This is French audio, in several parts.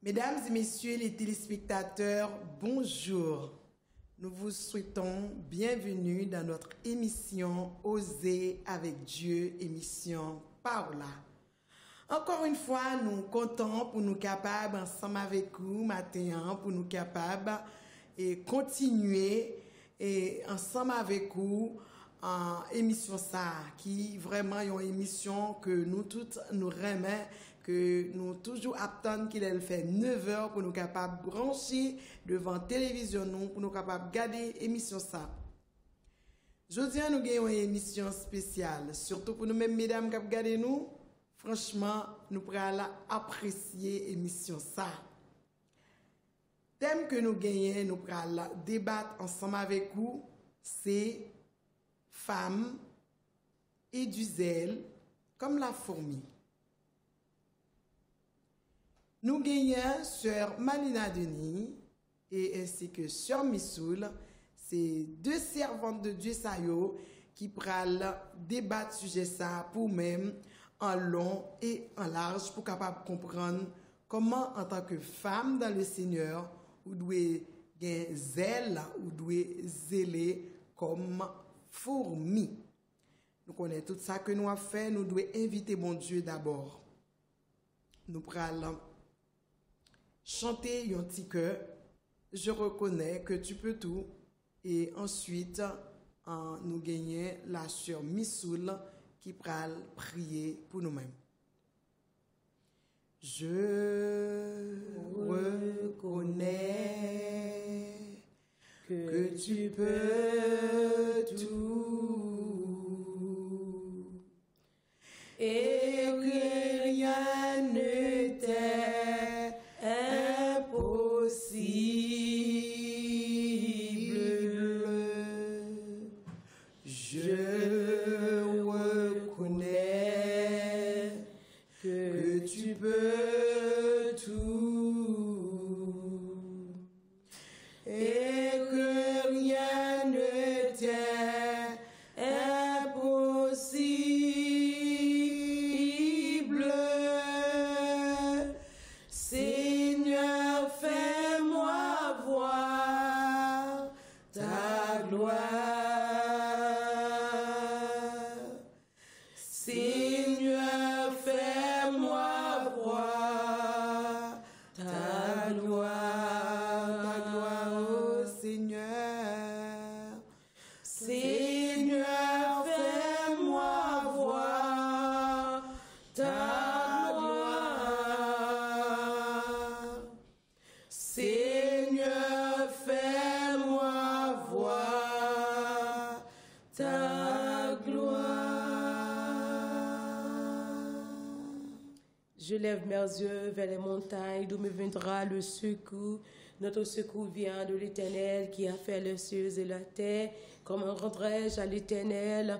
Mesdames et messieurs les téléspectateurs, bonjour. Nous vous souhaitons bienvenue dans notre émission Oser avec Dieu, émission Paola. Encore une fois, nous comptons pour nous capables, ensemble avec vous, matin, pour nous capables et continuer et ensemble avec vous en émission ça, qui vraiment est une émission que nous toutes nous remet, que nous toujours attendons qu'il fait 9 heures pour nous capables de brancher devant la télévision, nous, pour nous capables de regarder l'émission ça. Aujourd'hui, nous avons une émission spéciale, surtout pour nous-mêmes, mesdames, qui regardent nous. Franchement, nous pourrons apprécier l'émission ça. Thème que nous gagnons, nous pourrons débattre ensemble avec vous, c'est femmes et du zèle comme la fourmi. Nous gagnons Sœur Malina Denis et ainsi que Sœur Missoul, c'est deux servantes de Dieu Sayo qui pourront débattre sujet ça pour même en long et en large pour capable comprendre comment en tant que femme dans le Seigneur vous devez gagner zèle ou devez zéler comme fourmi. Nous connaissons tout ça que nous avons fait, nous devons inviter mon Dieu d'abord. Nous pourrons chanter un petit cœur. Je reconnais que tu peux tout. Et ensuite, nous gagnons la sœur Missoul qui pourra prier pour nous-mêmes. Je reconnais que tu peux tout et que rien ne t'est impossible. Je reconnais que tu peux tout et que rien ne t'est impossible. Seigneur, fais-moi voir ta gloire. Seigneur, fais-moi voir ta gloire, oh Seigneur. Seigneur, fais-moi voir ta gloire. Seigneur, fais-moi voir ta gloire. Je lève mes yeux vers les montagnes, d'où me viendra le secours. Notre secours vient de l'Éternel qui a fait les cieux et la terre. Comment rendrai-je à l'Éternel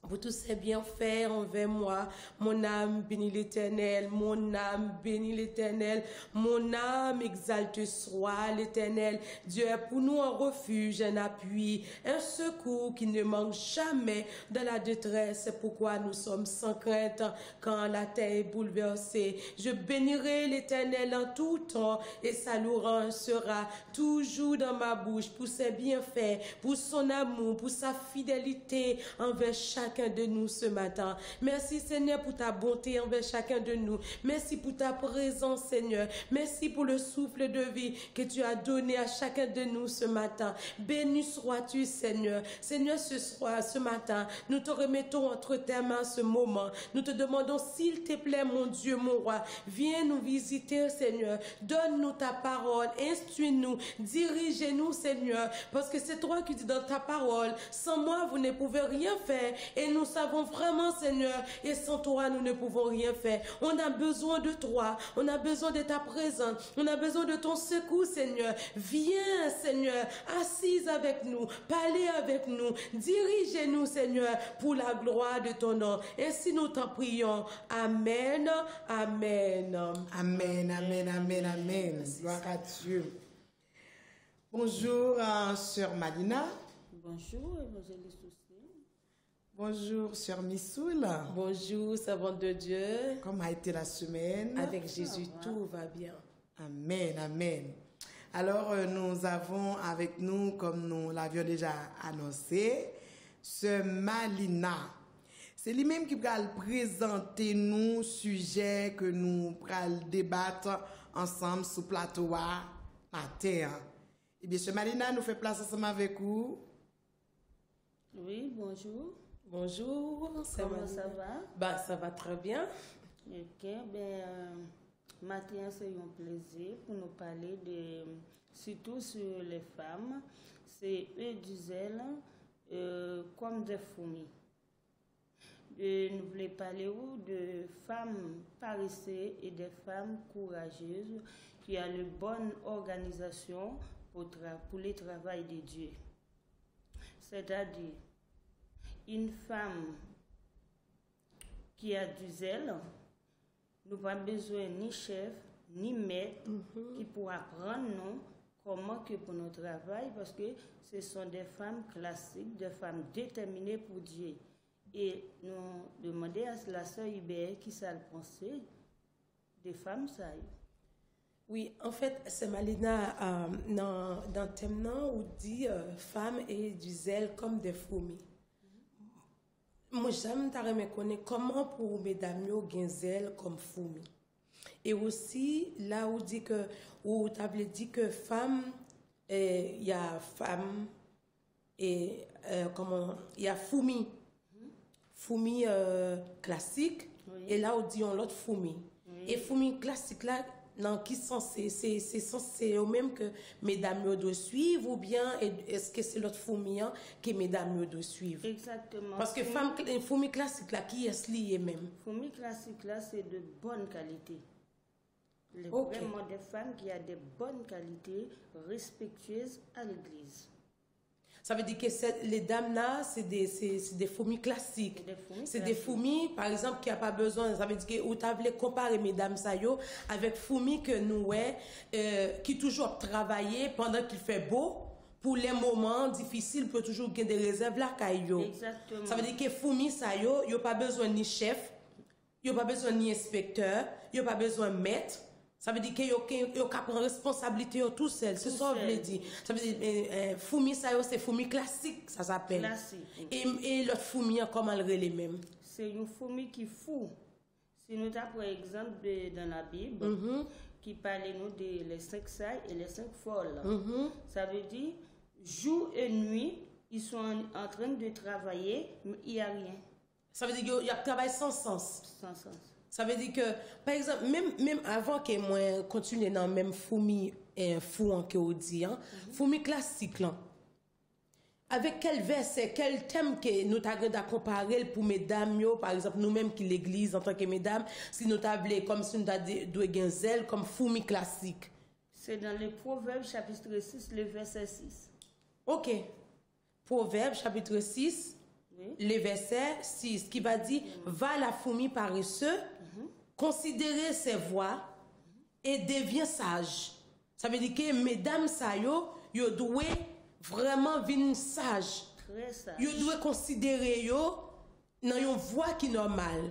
pour tous ses bienfaits envers moi? Mon âme bénit l'Éternel, mon âme bénit l'Éternel, mon âme exalte soit l'Éternel. Dieu est pour nous un refuge, un appui, un secours qui ne manque jamais dans la détresse. C'est pourquoi nous sommes sans crainte quand la terre est bouleversée. Je bénirai l'Éternel en tout temps et sa louange sera toujours dans ma bouche pour ses bienfaits, pour son amour, pour sa fidélité envers chacun de nous ce matin. Merci Seigneur pour ta bonté envers chacun de nous. Merci pour ta présence Seigneur. Merci pour le souffle de vie que tu as donné à chacun de nous ce matin. Béni sois-tu Seigneur. Seigneur, ce matin, nous te remettons entre tes mains ce moment. Nous te demandons s'il te plaît mon Dieu, mon roi, viens nous visiter Seigneur. Donne-nous ta parole. Instruis-nous. Dirige-nous Seigneur. Parce que c'est toi qui dis dans ta parole, sans moi vous ne pouvez rien faire. Et nous savons vraiment Seigneur, et sans toi nous ne pouvons rien faire. On a besoin de toi, on a besoin de ta présence, on a besoin de ton secours Seigneur. Viens Seigneur, assise avec nous, parlez avec nous, dirigez-nous Seigneur pour la gloire de ton nom. Ainsi nous t'en prions. Amen, amen. Amen, amen, amen, amen. Gloire à Dieu. Bonjour, Sœur Malina. Bonjour, évangéliste aussi. Bonjour, Sœur Missoul. Bonjour, servante de Dieu. Comment a été la semaine? Avec Jésus, tout va bien. Amen, amen. Alors, nous avons avec nous, comme nous l'avions déjà annoncé, ce Malina. C'est lui-même qui va présenter nous sujet que nous allons débattre ensemble sur plateau à terre. Eh bien, ce Malina nous fait place ensemble avec vous. Oui, bonjour. Bonjour, Comment ça va? Bah, ça va très bien. Ok, matin, c'est un plaisir pour nous parler surtout sur les femmes. C'est eux disaient comme des fourmis. Nous voulons parler de femmes paresseuses et des femmes courageuses qui ont une bonne organisation pour le travail de Dieu. C'est-à-dire, une femme qui a du zèle, nous n'avons pas besoin ni chef, ni maître qui pourra apprendre nous comment que pour notre travail, parce que ce sont des femmes classiques, des femmes déterminées pour Dieu. Et nous demandons à la sœur Hubert qui ça le pensée des femmes ça. Oui, en fait, c'est Malina dans le thème où dit femmes et du zèle comme des fourmis. Moi, j'aime me connaître comment pour mesdames yo gen zèle comme fourmis. Et aussi là où dit que où t'avais dit que femme il y a femme et comment il y a fourmi. Fourmi classique et là on dit on l'autre fourmi. Et fourmi classique là dans qui sens c'est au même que mesdames yo doivent suivre ou bien est-ce que c'est l'autre fourmi que mesdames yo doivent suivre? Exactement. Parce que fourmi classique là qui est lié même. Fourmi classique là c'est de bonne qualité. Okay. Vraiment des femmes qui ont de bonnes qualités respectueuses à l'église. Ça veut dire que les dames là, c'est des fourmis classiques. C'est des fourmis, par exemple, qui a pas besoin. Ça veut dire que vous avez comparer mesdames ça yo avec fourmis que nous qui toujours travailler pendant qu'il fait beau. Pour les moments difficiles, peut toujours gagner des réserves là caillou. Exactement. Ça veut dire que fourmis ça yo pas besoin ni chef, yo pas besoin ni inspecteur, yo pas besoin maître. Ça veut dire que yo prend responsabilité tout seul, c'est ça que je veux dire. Ça veut dire fourmi ça c'est fourmi classique, ça s'appelle. Classique. Et l'autre fourmi comment elle les mêmes. C'est une fourmi qui fou. Si nous avons par exemple dans la Bible qui parle nous de les 5 sailles et les 5 folles. Ça veut dire jour et nuit, ils sont en train de travailler, mais il n'y a rien. Ça veut dire qu'il y a travail sans sens. Sans sens. Ça veut dire que, par exemple, même avant que moi continue dans même fourmi fou que on dit, fourmi classique là. Avec quel verset, quel thème que nous t'avons à comparer pour mesdames yo, par exemple nous-mêmes qui l'église en tant que mesdames, si nous t'avons comme si nous avons des zèle comme fourmi classique. C'est dans le Proverbes chapitre 6, le verset 6. OK. Proverbes chapitre 6. Oui. Le verset 6 qui va dire va la fourmi paresseux, considérez ses voies et devient sage. Ça veut dire que mesdames ça yo doivent vraiment venir sage. Très sage. Yo doivent considérer yo dans une voie qui est normale.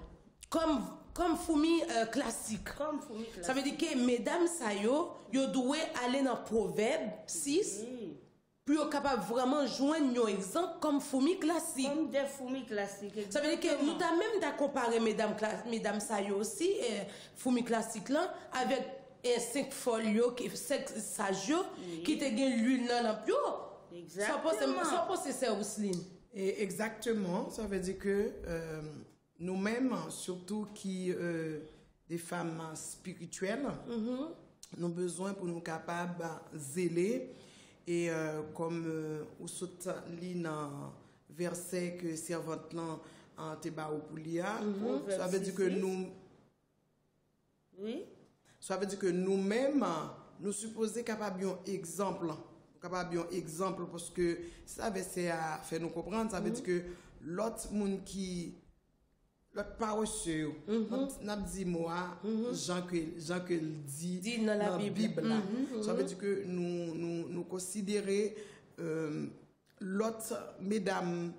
Comme fourmi classique. Comme fourmi classique. Ça veut dire que mesdames ça yo doivent aller dans Proverbe 6. Oui. Puis on est capable vraiment joindre un exemple comme fourmi classique. Comme des fourmis classiques. Ça veut dire que nous avons même comparé mesdames Sayo aussi, fourmi classique là, avec 5 folios, 5 sages qui te gagnent l'huile dans la pio. Exactement. Ça pose c'est Ousline. Et exactement, ça veut dire que nous-mêmes, surtout qui des femmes spirituelles, nous avons besoin pour nous capables zéler. Et comme ou saute dans verset que servante là en Tebao Poulia, ça veut dire que nous ça veut dire que nous-mêmes nous supposons capables d'un exemple parce que ça verset a fait nous comprendre, ça veut dire que l'autre monde qui l'autre paresseux, n'a dit moi, Jean que dit dans la Bible. Ça veut dire que nous considérer l'autre mesdames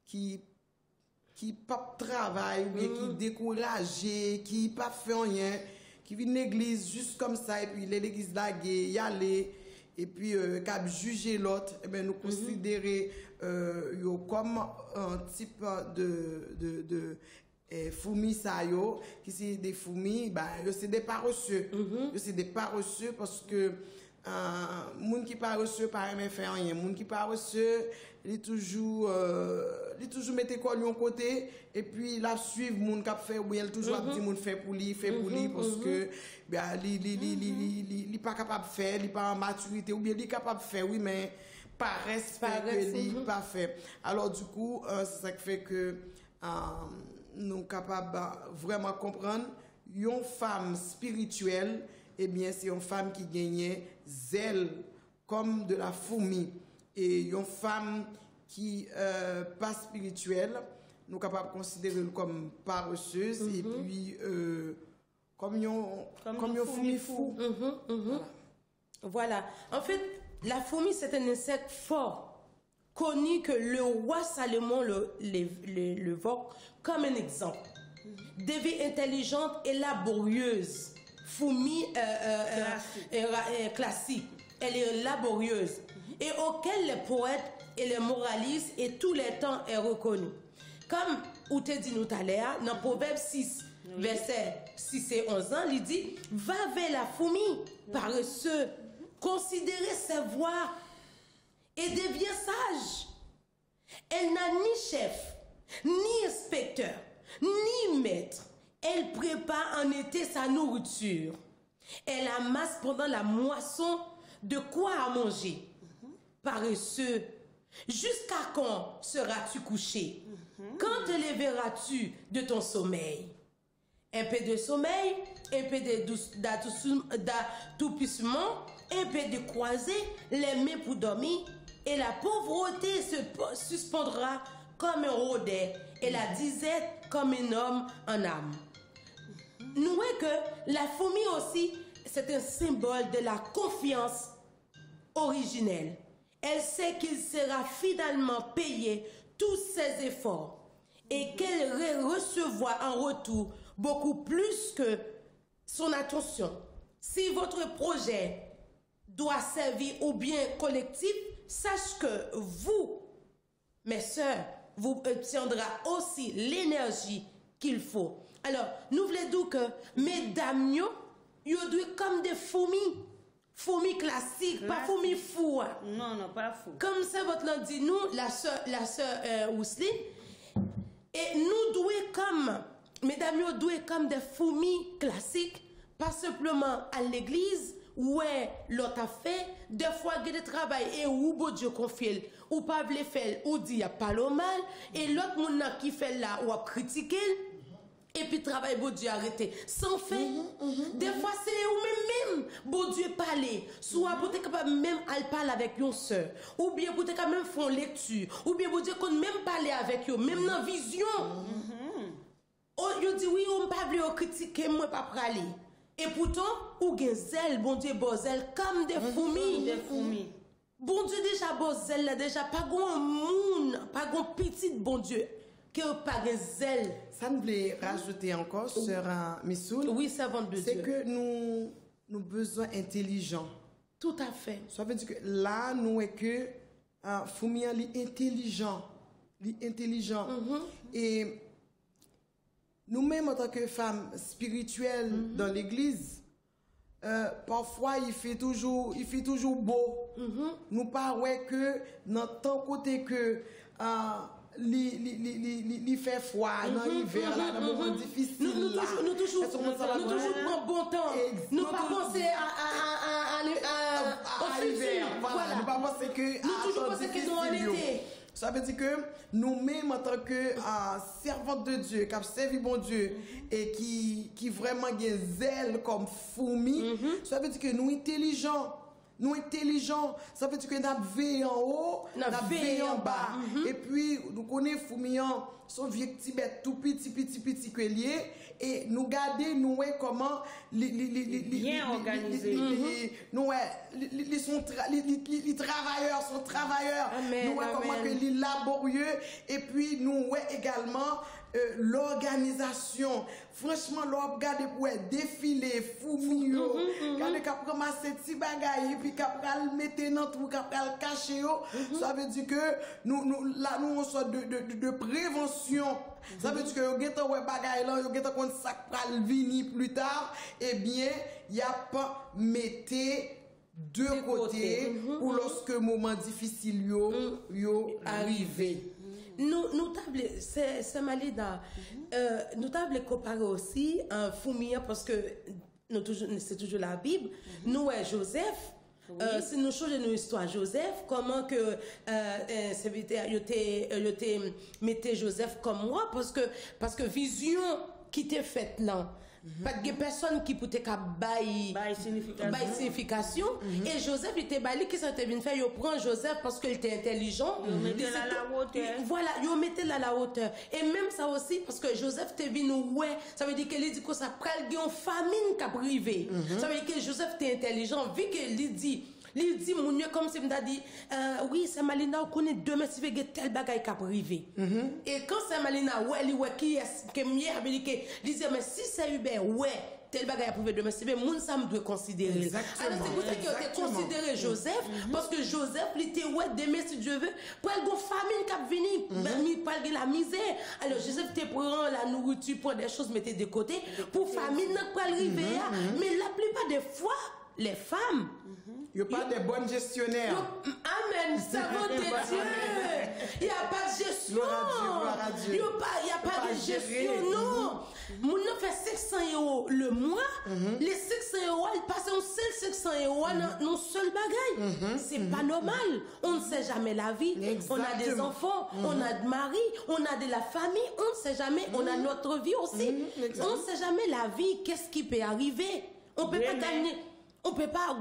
qui pas travail ou bien qui découragé, qui pas fait rien, qui vient l'église juste comme ça, et puis l'église là, y aller, et puis cap juger l'autre, et bien nous considérer comme un type de fourmis ça yo, qui c'est des fourmis, bah c'est des paresseux. C'est des paresseux parce que moun qui paresseux pas aimer faire rien, moun qui paresseux il toujours mettre quoi lui en côté et puis la suivre moun qui fait ou elle toujours dit moun fait pour lui parce que ben il pas capable de faire, il pas en maturité ou bien il capable de faire oui mais paresse que il pas fait. Alors du coup c'est ça qui fait que nous capables vraiment comprendre une femme spirituelle eh bien c'est une femme qui gagnait zèle comme de la fourmi et une femme qui pas spirituelle nous capables de considérer comme paresseuse et puis comme une fourmi fou. Voilà. En fait, la fourmi c'est un insecte fort connu que le roi Salomon l'évoque comme un exemple. Des vies intelligentes et laborieuses. Fourmi classique. Elle est laborieuse. Et auquel les poètes et les moralistes et tous les temps est reconnu. Comme on te dit nous tout à l'heure, dans Proverbe 6, verset 6 et 11 ans, il dit, va vers la fourmi, paresseux, considérez ses voies et deviens sage. Elle n'a ni chef, ni inspecteur, ni maître. Elle prépare en été sa nourriture. Elle amasse pendant la moisson de quoi à manger. Paresseux, jusqu'à quand seras-tu couché? Quand te lèveras-tu de ton sommeil? Un peu de sommeil, un peu d'atoupissement, un peu de croiser les mains pour dormir, et la pauvreté se suspendra comme un rôdet, et la disette comme un homme en âme. Nous voyons que la fourmi aussi, c'est un symbole de la confiance originelle. Elle sait qu'il sera finalement payé tous ses efforts et qu'elle recevra en retour beaucoup plus que son attention. Si votre projet doit servir au bien collectif, sache que vous, mes sœurs, vous obtiendrez aussi l'énergie qu'il faut. Alors, nous voulons dire que mesdames, vous doivent comme des fourmis. Fourmis classiques, pas fourmis fous. Non, pas fou. Comme ça, votre l'on dit, nous, la sœur Ousline, et nous devons comme, mesdames, nous devons comme des fourmis classiques, pas simplement à l'église, où l'autre a fait, des fois, il y a des travail, et où bon Dieu confie, ou pas le faire, ou dit, il n'y a pas le mal, et l'autre monde qui fait là, ou a critiqué, et puis travail, bon Dieu arrêté. Sans fait, des fois c'est ou même, bon Dieu parler. Soit vous êtes capable même à parler avec une soeur. Ou bien vous êtes capable même faire une lecture. Ou bien vous êtes même parler avec eux, même dans vision. Oh, vous dit oui, on ne peut pas critiquer, moi pas parler. Et pourtant, ou gen zèle, bon Dieu, bon zèle, comme des fourmis. Des fourmis. Bon Dieu déjà bon zèle, déjà pas grand monde, pas grand petit bon Dieu. Que pas de zèle. Ça nous voulait rajouter encore sur Missoul. Oui, servante de Dieu. C'est que nous besoin intelligents. Tout à fait. Ça veut dire que là, nous est que Foumia est intelligent. Et nous-mêmes, en tant que femmes spirituelles dans l'église, parfois il fait toujours beau. Nous pas ouais que dans tant côté que li fait froid dans l'hiver là dans moment difficile nous toujours prendre bon temps nous pas penser à l'hiver voilà nous pas penser que nous toujours penser que nous en été. Ça veut dire que nous-mêmes en tant que servantes de Dieu qui servi bon Dieu et qui vraiment gagne zèle comme fourmi, ça veut dire que nous intelligents. Nous intelligents, ça veut dire que nous veillons en haut, nous veillons en bas. Et puis, nous connaissons Foumian, son vieux petit bête tout petit que lié, et nous garder, nous comment bien organisé. Nous les travailleurs sont travailleurs. Nous comment que les laborieux, et puis nous également l'organisation. Franchement, l'on regarde pour défiler, fourmi, quand on a ramassé petits bagailles, puis qu'on mettre dans tout, qu'on cacher, ça veut dire que nous on sort de prévention. Ça veut dire que vous avez un bagage là, vous avez un sac pour venir plus tard, eh bien, il n'y a pas mettez de côté pour lorsque moment difficile yo arrivé. Nous tablons, c'est Malida, nous tablons comparer aussi un fourmilier parce que c'est toujours la Bible. Nous, Joseph. Si nous changeons une histoire Joseph, comment que mettez Joseph comme moi parce que vision qui t'est faite là. Pas de personne qui peut te bailler signification et Joseph il était baillé qui s'était venu faire il prend Joseph parce qu'il était intelligent voilà il mettait là la hauteur et même ça aussi parce que Joseph t'est venu ça veut dire qu'il dit que ça pral une famine qui a privé ça veut dire que Joseph était intelligent vu qu'il dit mon Dieu comme si m'a dit oui c'est Malina on connaît demain si veut tel bagaille qui a privé et quand c'est Malina qui est que mieux avait dit que disait mais si c'est Hubert tel bagage pour demain c'est bien moun ça me doit considérer alors c'est pour ça qu'il a considéré Joseph parce que Joseph il était demain si Dieu veut pour une famine qui a venir pour la misère alors Joseph te prend la nourriture prend des choses mettez de côté pour famine pour arriver mais la plupart des fois les femmes il n'y a pas de bonnes gestionnaires. Amen, savons de Dieu. Il n'y a pas de gestion. Il n'y a pas de gestion, non. Mon nom fait 500 € le mois. Les 500 €, ils passent un seul 500 € dans un seul bagaille. C'est pas normal. On ne sait jamais la vie. On a des enfants, on a de mari, on a de la famille. On ne sait jamais. On a notre vie aussi. On ne sait jamais la vie. Qu'est-ce qui peut arriver? On peut pas gagner. On ne peut pas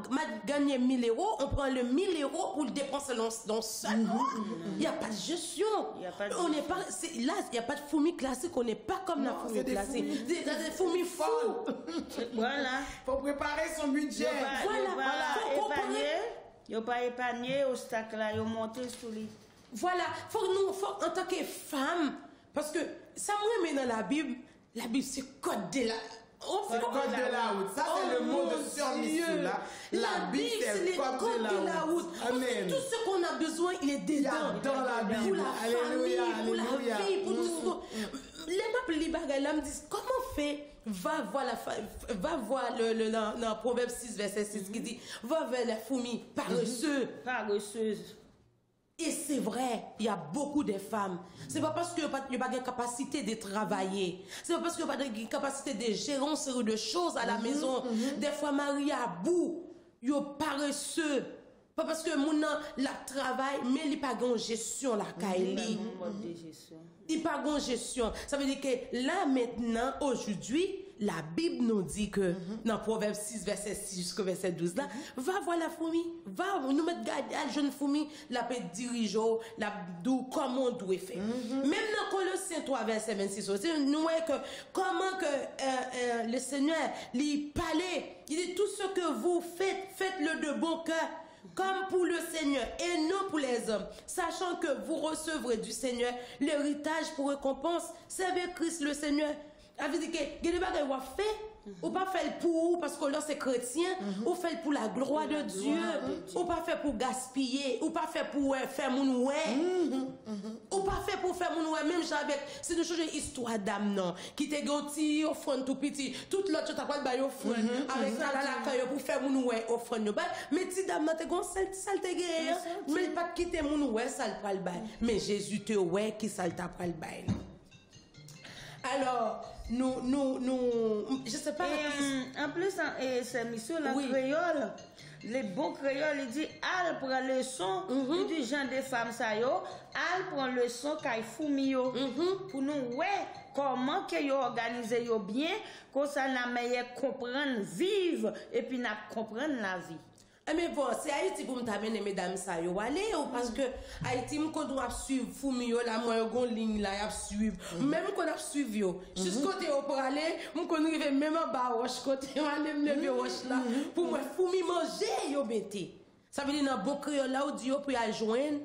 gagner 1 000 €, on prend le 1 000 € pour le dépenser dans ça. Il n'y a pas de gestion. On n'est pas, là, il n'y a pas de fourmi classique, on n'est pas comme la fourmi classique. Il y a des fourmis fous. Voilà. Il faut préparer son budget. Il ne faut pas épargner au stack là, il faut monter sur lui. Voilà, faut en tant que femme, parce que ça me remet dans la Bible c'est code de la... C'est le code de la route. Ça, c'est le mot de surmission là. La Bible, c'est le code de la route. Amen. Tout ce qu'on a besoin, il est dedans. Dans la Bible. Pour la famille, pour la vie, pour tout ce les peuples libéraux là me disent comment fait va voir dans Proverbe 6 verset 6 qui dit va vers la fourmi paresseuse. Et c'est vrai, il y a beaucoup de femmes. C'est pas parce qu'il n'y a pas de capacité de travailler. C'est pas parce qu'il n'y a pas de capacité de gérer une série de choses à la maison. Des fois, Marie à bout, il y a paresseux. Pas parce que mon la travail, mais il n'y a pas de gestion la Kaili. Il n'y a pas de gestion. Ça veut dire que là, maintenant, aujourd'hui, la Bible nous dit que dans Proverbe 6, verset 6 jusqu'au verset 12, là, va voir la fourmi, va nous mettre garder à la jeune fourmi, la peut diriger, la d'où comment on doit faire. Même dans Colossiens 3, verset 26, aussi, nous voyons que comment que le Seigneur lui parlait, il dit tout ce que vous faites, faites-le de bon cœur. Comme pour le Seigneur et non pour les hommes, sachant que vous recevrez du Seigneur l'héritage pour récompense. Servez Christ le Seigneur. Ça veut dire que il y a des bagages qu'on fait, ou pas fait pour parce que là c'est chrétien, ou fait pour la gloire de Dieu, ou pas fait pour gaspiller, ou pas fait pour faire mon ou pas fait pour faire mon même avec c'est une chose histoire d'âme non, qui te ganti offrande tout petit, toute l'autre tu t'as pas de offrande avec ça la caille pour faire mon offrande mais ti dame te gon salte guerre, mais pas quitter mon ça le pas le bail, mais Jésus te qui ça le t'a pas le bail. Alors, je sais pas. En plus, c'est monsieur la créole. Les bons créoles, il dit, al prend le son, il dit, genre des femmes, ça yo, al prend le son, kay foumi yo, pour nous, comment que yo organise yo bien, qu'on ça n'a meilleur comprendre, vivre, et puis n'a comprendre la vie. Mais bon, c'est Haïti pour m'amener mesdames ça yo aller ou parce que Haïti m'ko doit suivre foumi yo la moi gon ligne là y a suivre même qu'on a suivre yo jusqu'au côté pour aller m'ko rive même en bas roche côté aller me lever roche là pour moi foumi manger yo bête ça veut dire dans bon créole là où dit yo pour y joindre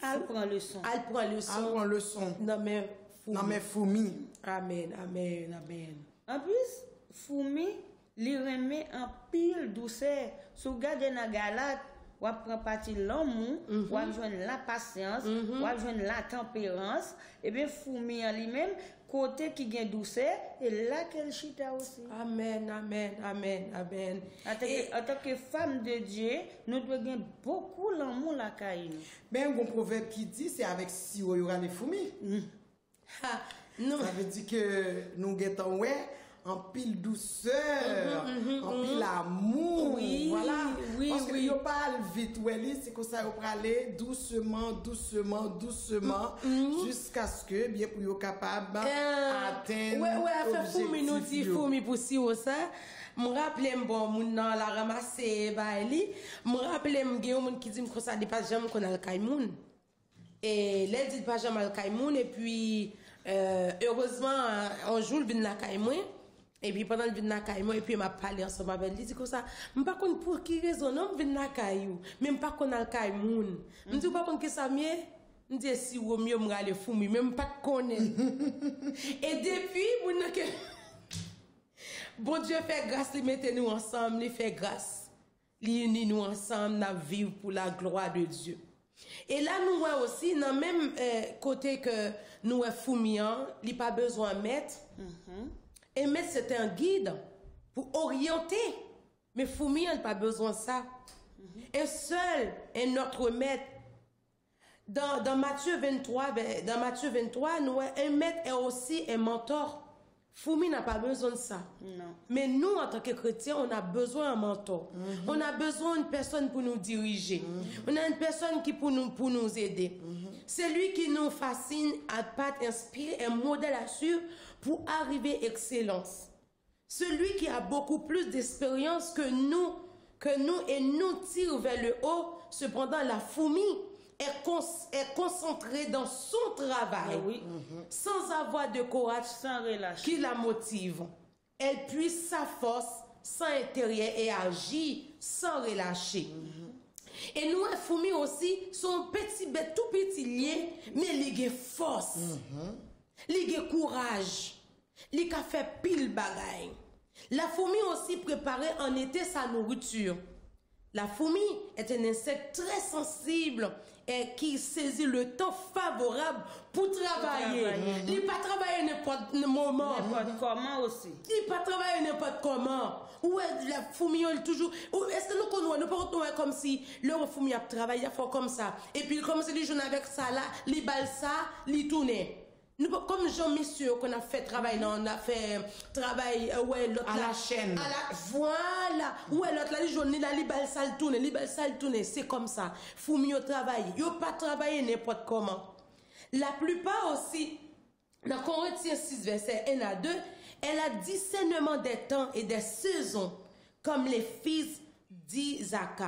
al prend le son non mais Non, mais fourmi. Amen, amen, amen. En plus, fourmi, li remet en pile douceur. Si vous regardez dans Galate, ou prend partie l'amour, ou joindre la patience, ou joindre la tempérance, et bien fourmi en lui-même, côté qui gagne douceur, et là qu'elle chita aussi. Amen, amen, amen, amen. En tant que femme de Dieu, nous devons gagner beaucoup l'amour la caille. Ben, un proverbe qui dit, c'est avec si il y aura des fourmis. Ah, non. Ça veut dire que nous guettons, ouais, en pile douceur, en pile amour. Oui, voilà. oui, Parce que oui. yo parle vite, ouais, c'est comme ça, on aller doucement, doucement, doucement, jusqu'à ce que, bien, pour yo capable atteindre. Ouais, fait fourmi nous dit l'objectif, yo. fourmi pour si ou ça. Me rappelle bon moun nan la ramasser ba li. Me rappelle me gen moun qui dit me ça dépasse jamais qu'on a le kaimoun. Et là dit pas jamais le kaimoun et puis heureusement un jour vinn la kaimoun. Et puis pendant le vin na kay moi et puis m'a parlé ensemble avec lui dit comme ça me pas connait pour qui raison non vin na kay ou même pas connait le kay moun me dit pas connait que ça mieux me dit si ou mieux me aller fourmi même pas connait et depuis moun que bon Dieu fait grâce il mette nous ensemble il fait grâce il unit nous ensemble n'a vivre pour la gloire de Dieu. Et là nous voit aussi dans même côté que nous est fourmiant il pas besoin mettre. Et mettre c'est un guide pour orienter. Mais fourmi, elle n'a pas besoin de ça. Et seul est notre maître. Dans Matthieu 23, nous, un maître est aussi un mentor. Fourmi n'a pas besoin de ça. Non. Mais nous, en tant que chrétiens, on a besoin d'un mentor. On a besoin d'une personne pour nous diriger. On a une personne qui pour nous aider. C'est lui qui nous fascine, à pas inspirer un modèle à suivre pour arriver à excellence. Celui qui a beaucoup plus d'expérience que nous et nous tire vers le haut. Cependant, la fourmi est concentrée dans son travail, sans avoir de courage, Sans relâcher. qui la motive. Elle puise sa force sans intérêt et agit sans relâcher. Et nous, les fourmis aussi, sont petit bête, tout petit lié, mais ils ont force, ils ont courage, ils ont fait pile bagaille. La fourmi aussi préparait en été sa nourriture. La fourmi est un insecte très sensible et qui saisit le temps favorable pour travailler. Il ne pas travailler n'importe moment. N'importe comment aussi. Il ne pas travailler n'importe comment. Ou la fourmi toujours. Est-ce que nous connaissons, nous pouvons comme si le fourmi a travaillé, il faut comme ça. Et puis comme si les jeunes avec ça là, les balles ça, les tourner. Nous, comme Jean-Monsieur qu'on a fait travail, on a fait travail, l'autre À la chaîne. Voilà. L'autre là, les jeunes, les balles ça le tourner, c'est comme ça. Fourmi au travail. Ils n'ont pas travaillé n'importe comment. La plupart aussi, dans Corinthiens 6, verset 1 à 2, elle a discernement des temps et des saisons, comme les fils d'Isaac,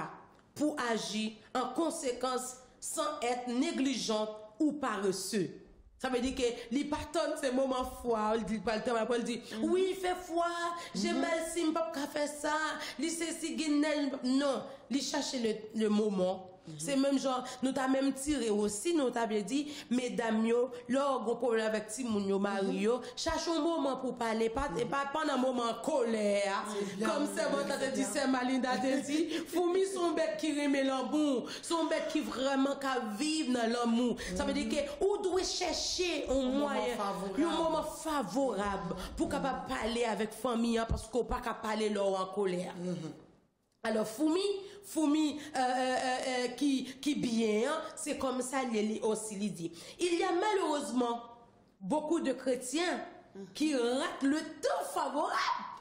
pour agir en conséquence sans être négligente ou paresseux. Ça veut dire que les partent ces moments froids, il dit pas le temps, après il dit oui, il fait froid, j'ai mal si je pas faire ça, il c'est si guinel non, il cherche le moment. C'est même genre nous t'a même tiré aussi, nous t'a bien dit mesdames yo, leur gros problème avec Timoun yo Mario, cherche un moment pour parler, pas pendant un moment colère. Comme c'est bon t'as dit c'est Malinda te dit, fourmi son bête qui remet l'amour, son bête qui vraiment ka vivre dans l'amour. Ça veut dire que ou doit chercher un moyen, un moment favorable pour capable parler avec famille parce qu'on pas capable parler leur en colère. Alors fourmi qui bien, c'est comme ça il aussi il dit. Il y a malheureusement beaucoup de chrétiens qui ratent le temps favorable.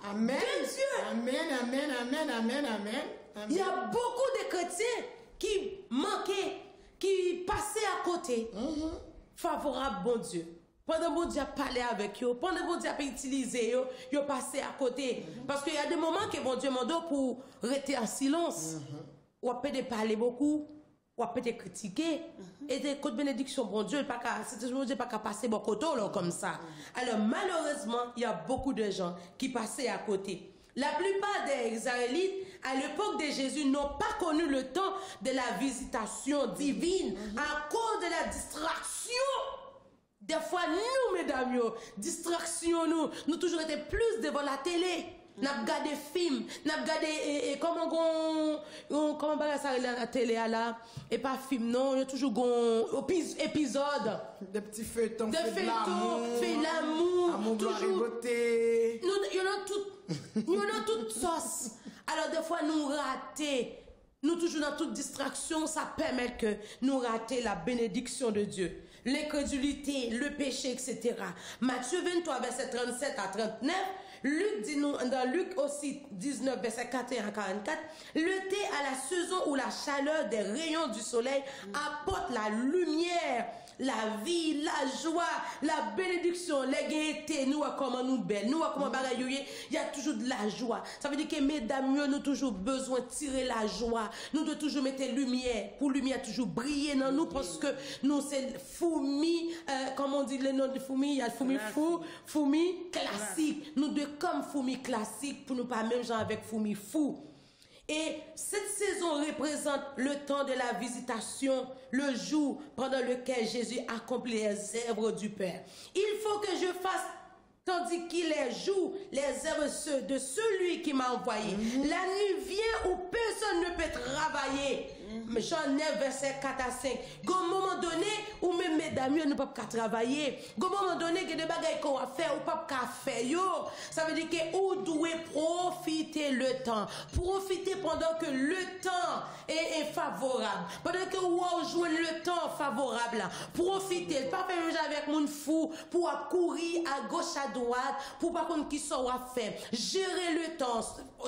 Amen. De Dieu. Amen, amen, amen, amen, amen. Il y a beaucoup de chrétiens qui manquaient, qui passaient à côté. Favorable bon Dieu. Pendant que bon Dieu a parlé avec eux, pendant que bon Dieu a utilisé eux, ils passé à côté. Parce qu'il y a des moments que bon Dieu m'a pour rester en silence. Ou peut-être parler beaucoup, ou peut-être critiquer. Et des côtes bénédictions, bon Dieu, c'est pas qu'à passer beaucoup de temps comme ça. Alors malheureusement, il y a beaucoup de gens qui passaient à côté. La plupart des Israélites, à l'époque de Jésus, n'ont pas connu le temps de la visitation divine à cause de la distraction Des fois, nous, mesdames, distraction, nous toujours été plus devant la télé. Nous avons regardé films, nous avons regardé comment ça la télé là, et pas film, non, il y a toujours épisode. Des petits feuilletons, des feuilletons, fait l'amour, amour, toujours. Beauté. Il y en a toutes sauces. Alors des fois, nous ratons. Nous toujours dans toute distraction, ça permet que nous rations la bénédiction de Dieu. L'incrédulité, le péché, etc. Matthieu 23, verset 37 à 39, Luc dit nous, dans Luc aussi 19, verset 41 à 44, le thé à la saison où la chaleur des rayons du soleil apporte la lumière, la vie, la joie, la bénédiction, les gaietés, nous comment nous belles, nous comment bagaille, il y a toujours de la joie. Ça veut dire que mesdames, nous avons toujours besoin de tirer la joie. Nous devons toujours mettre lumière, pour lumière toujours briller dans nous, parce que nous c'est fourmi, comme on dit le nom de fourmi, il y a le fourmi classique. Nous devons comme fourmi classique pour nous pas même genre avec fourmi fou. Et cette saison représente le temps de la visitation, le jour pendant lequel Jésus accomplit les œuvres du Père. Il faut que je fasse, tandis qu'il est jour, les œuvres de celui qui m'a envoyé. La nuit vient où personne ne peut travailler. Jean 9, verset 4 à 5. À un moment donné, où même mesdames, nous ne pouvons pas travailler. À un moment donné, il y a des bagages qu'on va faire, ou pas faire. Ça veut dire que vous devez profiter le temps. Profiter pendant que le temps est favorable. Pendant que vous jouez le temps favorable. Profitez. Pas faire avec mon fou pour courir à gauche, à droite, pour pas qu'on qui soit faire. Gérer le temps.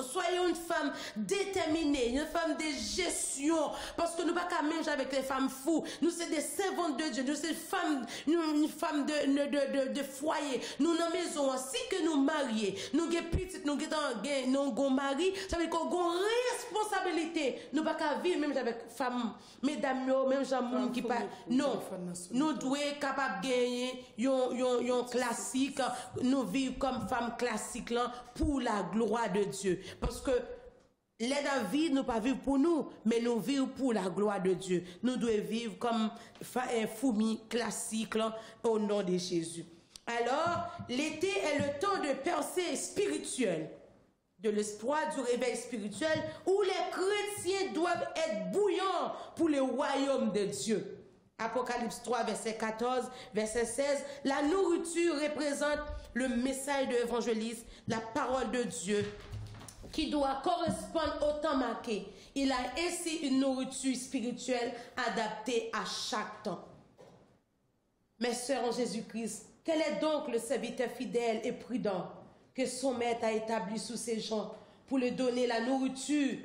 Soyez une femme déterminée, une femme de gestion. Parce que nous ne pouvons pas même avec les femmes fous. Nous sommes des servantes de Dieu. Nous sommes une femme de foyer. Nous, dans la maison, si que nous marions, nous sommes petites, nous sommes mariés, ça veut dire qu'on a une responsabilité. Nous ne pouvons pas vivre même avec les femmes, mesdames, même gens qui pas. Non. Nous devons être capables de gagner un classique. Nous vivons comme femmes classiques là, pour la gloire de Dieu. Parce que les vie, nous pas vivre pour nous, mais nous vivons pour la gloire de Dieu. Nous devons vivre comme un fourmi classique là, au nom de Jésus. Alors, l'été est le temps de percée spirituelle, de l'espoir, du réveil spirituel, où les chrétiens doivent être bouillants pour le royaume de Dieu. Apocalypse 3, verset 14, verset 16, la nourriture représente le message de l'évangéliste, la parole de Dieu, qui doit correspondre au temps marqué. Il a ainsi une nourriture spirituelle adaptée à chaque temps. Mes sœurs en Jésus-Christ, quel est donc le serviteur fidèle et prudent que son maître a établi sous ses gens pour lui donner la nourriture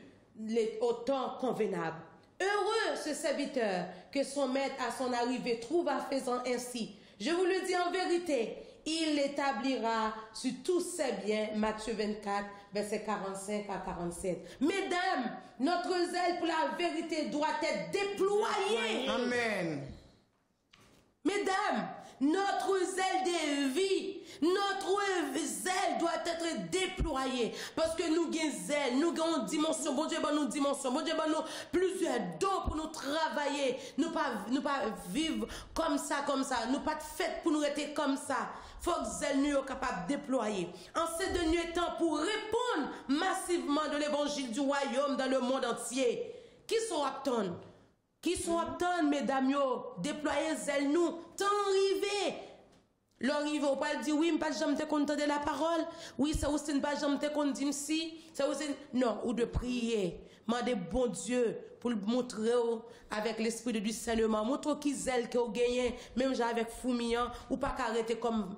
au temps convenable? Heureux ce serviteur que son maître à son arrivée trouva faisant ainsi. Je vous le dis en vérité, il l'établira sur tous ses biens. Matthieu 24, verset 45 à 47. Mesdames, notre zèle pour la vérité doit être déployé. Amen. Mesdames, notre zèle de vie, notre zèle doit être déployé. Parce que nous avons zèle, nous avons dimension. Bon Dieu, nous dimension. Bon Dieu, nous plusieurs dons pour nous travailler. Nous pas vivre comme ça. Nous pas fait pour nous rester comme ça. Faut que zèle nous soit capable de déployer. En ces derniers temps, pour répondre massivement de l'évangile du royaume dans le monde entier. Qui sont aptes? Qui sont aptes, mesdames, déployer zèle nous, tant arrivé. L'arrivé, on pas dire oui, pas jamais te content de la parole. Oui, ça aussi pas jamais te content dire si. Ça aussi non, ou de prier. Mandez bon Dieu pour le montrer avec l'esprit de discernement. Montre qui zèle que vous gagnez, même avec Foumian, ou pas arrêter comme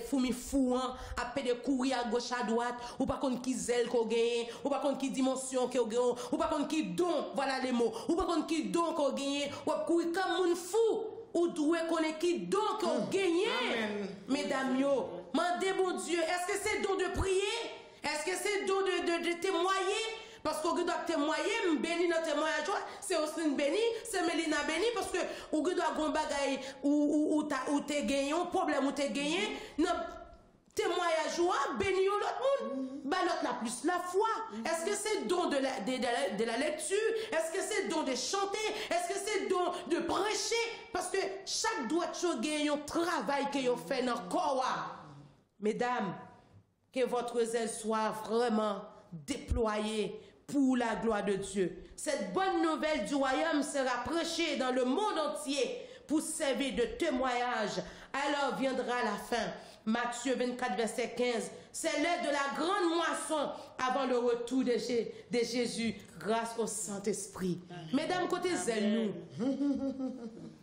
fourmi fou, à peine de courir à gauche à droite, ou pas contre qui zèle qu'on gagne, ou pas contre qui dimension qu'on gagne, ou pas contre qui don, voilà les mots, ou pas contre qui don qu'on gagne, ou pas courir comme un fou, ou doit connaître qui don qu'on gagne. Mesdames, mandez bon Dieu, est-ce que c'est don de prier? Est-ce que c'est don de témoigner? Parce qu'on doit témoigner, béni notre témoignage, c'est aussi béni, c'est Mélina béni, parce que on doit avoir un bagage où t'es gagné, un problème où t'es gagné, témoignage, béni l'autre monde, bah l'autre la plus la foi. Est-ce que c'est don de la lecture? Est-ce que c'est don de chanter? Est-ce que c'est don de prêcher? Parce que chaque droit de un travail que vous fait dans le corps. Mesdames, que votre zèle soit vraiment déployé pour la gloire de Dieu. Cette bonne nouvelle du royaume sera prêchée dans le monde entier pour servir de témoignage. Alors viendra la fin. Matthieu 24, verset 15. C'est l'heure de la grande moisson avant le retour de Jésus grâce au Saint-Esprit. Mesdames, côté zèle, nous.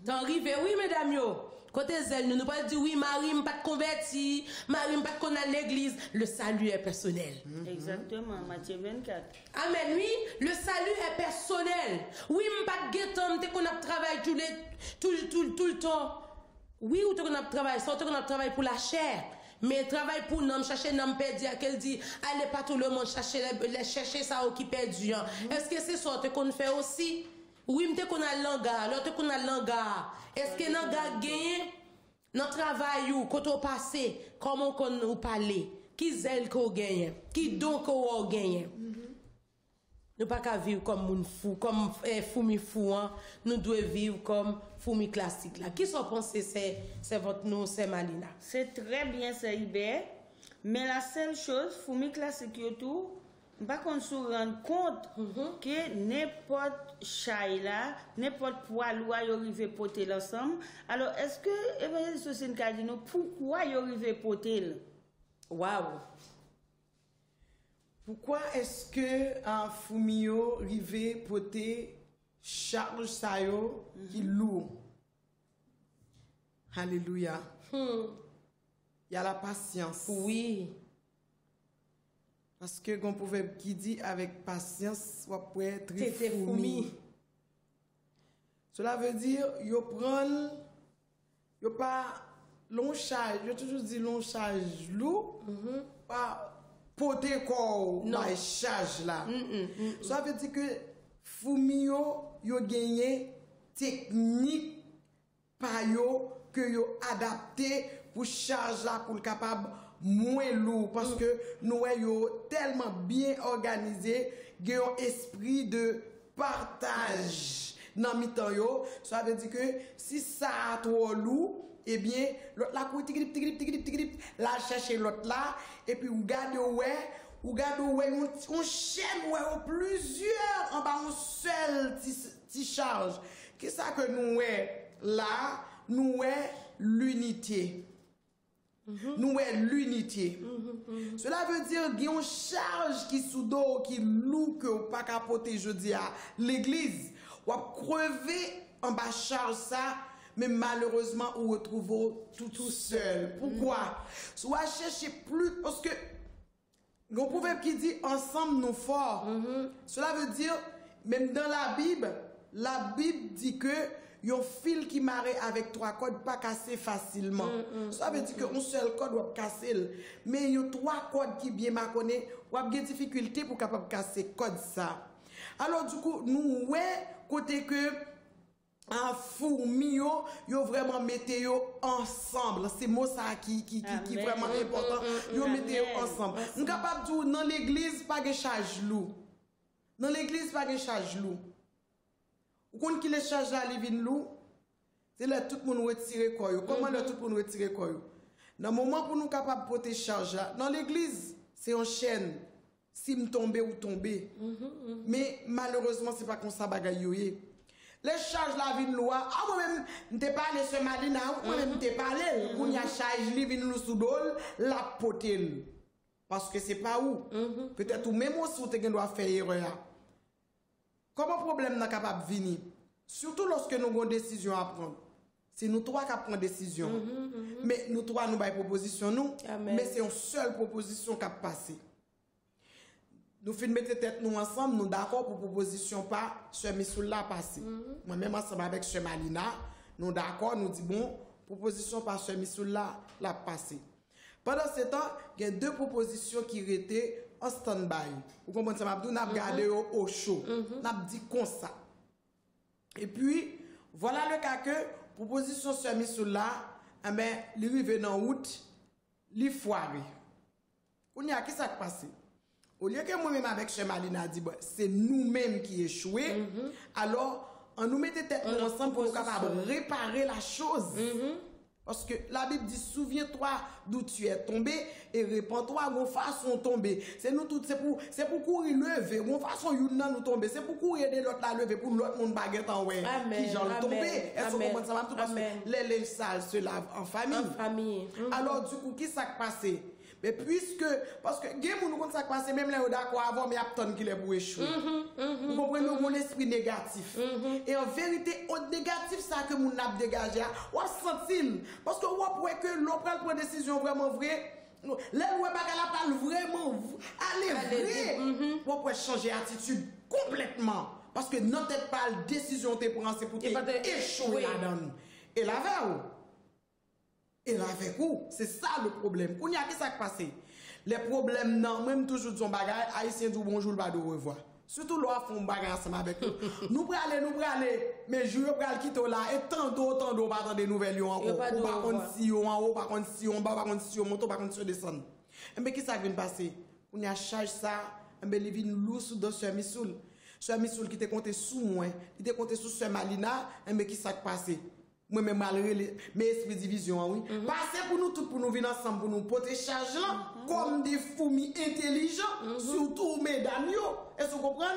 T'en arrivé, oui, mesdames, yo. Côté zèle, nous pas dire oui, Marie m'a pas converti, Marie m'a pas connaître l'église. Le salut est personnel. Exactement, Matthieu 24. Amen, oui, le salut est personnel. Oui, m'a pas guettant, t'es qu'on a travaillé tout le temps. Oui, ou t'es qu'on a travaillé, ça, t'es qu'on a travaillé pour la chair. Mais travail pour nous, chercher nous perdu, qu'elle dit, allez pas tout le monde chercher ça qui perdu. Est-ce que c'est ça qu'on fait aussi? Oui, m'te qu'on a l'anga, l'autre qu'on a l'anga. Est-ce que nous avons gagné dans le travail ou quand on passe, comment on nous parle, qui zèle qu'on gagne, qui don qu'on gagne. Nous pas qu'à vivre comme moun fou, comme foumi fou, hein. Nous devons vivre comme foumi classique là. Qui sont pensés c'est votre nom, c'est Malina. C'est très bien ça Hubert, mais la seule chose foumi classique tout, pas qu'on se rende compte que n'importe chay là, n'importe poil ou yo rive poter l'ensemble. Alors est-ce que évangéliste Sosine ka dit nous pourquoi yo rive poter? Waouh. Pourquoi est-ce que un Fumio rive poter charge ça yo qui lourd? Alléluia. Il y a la patience. Oui. Parce que qu'on pouvait qui dit avec patience, on peut être fourmi. Cela veut dire yo prend yo pas long charge, yo toujours dit long charge lourd, pas porter corps la charge là. Ça veut dire que fourmi yo gagné technique pa yo que yo adapté pour charge là pour capable moins lourd parce que nous sommes tellement bien organisés, nous avons un esprit de partage dans mi-temps yo. Ça veut dire que si ça a trop lourd, eh bien l'autre la couille tigri la chercher l'autre là et puis vous gardez on chaîne plusieurs en bas un seul petit charge. Qu'est-ce que nous là, nous l'unité. Nous sommes l'unité. Cela veut dire qu'il y a une charge qui sous dos, qui loue que vous pas capoter jeudi à l'église. Ou à crever en bas charge ça, mais malheureusement vous retrouvez tout seul. Pourquoi? Soit chercher plus parce que on proverbe qui dit ensemble nous forts. Cela veut dire même dans la Bible dit que un fil qui marre avec 3 cordes pas casser facilement. Ça veut dire qu'un seul corde va casser. Mais il y a 3 cordes qui bien marconné, ou a des difficultés pour capable casser code ça. Alors du coup, nous côté que un fourmi yo vraiment mettez yo ensemble. C'est mot ça qui vraiment important. Yo mettez yo ensemble. Nous capable dire dans l'église pas de charge lourd. Dans l'église pas de charge lourd. Ou quand qui les charge là les vin lourd, c'est là tout le monde retire quoi. Comment là tout le monde retire quoi. Dans le moment pour nous capable porter charge là, dans l'église, c'est en chaîne. Si me tomber ou tomber. Mais malheureusement c'est pas comme ça bagaille yoyé. Les charges la vin lourd, moi même n'était pas allé ce matin moi même n'était pas allé. Ou y a charge li vin sous dol, la potel. Parce que c'est pas où. Peut-être ou même aussi ou te doit faire erreur. Comment problème n'est capable de venir? Surtout lorsque nous avons une décision à prendre. C'est nous trois qui prenons décision. Mais nous trois nous avons proposition nous. Amen. Mais c'est une seule proposition qui a passé. Nous finissons mettre tête nous ensemble, nous d'accord pour proposition pas Sœur Missoula passer. Moi-même ensemble avec Sœur Malina, nous d'accord, nous dit bon, proposition par Sœur Missoula la passer. Pendant ce temps, il y a 2 propositions qui étaient en stand-by. Vous comprenez ça, Mabdou? N'a gardé au chaud. N'a dit comme ça. Et puis, voilà le cas que proposition Sœur Missoula, eh ben, il arrive en août, il foiré. On y a qui ça qui passe? Au lieu que moi-même avec Sœur Malina dit, bon, c'est nous-mêmes qui échouons, alors, on nous mettait tête ensemble pour nous capables de réparer la chose. Parce que la Bible dit, souviens-toi d'où tu es tombé et répands-toi de façon tombée. C'est nous tous, c'est pour courir lever. De façon nous tomber. C'est pour courir aider l'autre à lever pour l'autre monde baguette en ouais. Qui j'en tomber. Est-ce que vous comprenez ça? Parce que les linges sales se lavent en famille. En famille. Alors du coup, qui s'est passé? Mais puisque, parce que, nous compte ça passe, même là, d'accord, avant, mais il y a personne qui les pour échouer. Vous comprenez, nous avons l'esprit négatif. Et en vérité, au négatif, ça que nous avons dégagé, on sent-il. Parce que, on pourrait que l'on prenne une décision vraiment vraie. Là, on parle vraiment, aller vrai. On pourrait changer d'attitude complètement. Parce que notre pas décision te prend, c'est pour échouer là-dedans. Et là, et là, avec vous, c'est ça le problème. Qu'on y a qui ça passé? Les problèmes, non, même toujours son bagage, haïtien du bonjour, pas de revoir. Surtout, l'on fait un bagage ensemble avec nous. Nous prenons aller, mais je vais quitter là, et tant d'autres, pas dans des nouvelles encore. Pas contre si en haut, pas contre si en bas, pas contre si on monte, pas contre si on descend. Mais qu'est-ce qui vient de passer? On y a chargé ça, mais il vient nous sous dans Sœur Missoul. Sœur Missoul qui te compté sous moi, qui te compté sous Sœur Malina, mais qui s'est passé? Moi-même, malgré mes esprits division, oui. Passez pour nous tous, pour nous venir ensemble, pour nous porter charge là, comme des fourmis intelligents, surtout mesdames. Est-ce que vous comprenez?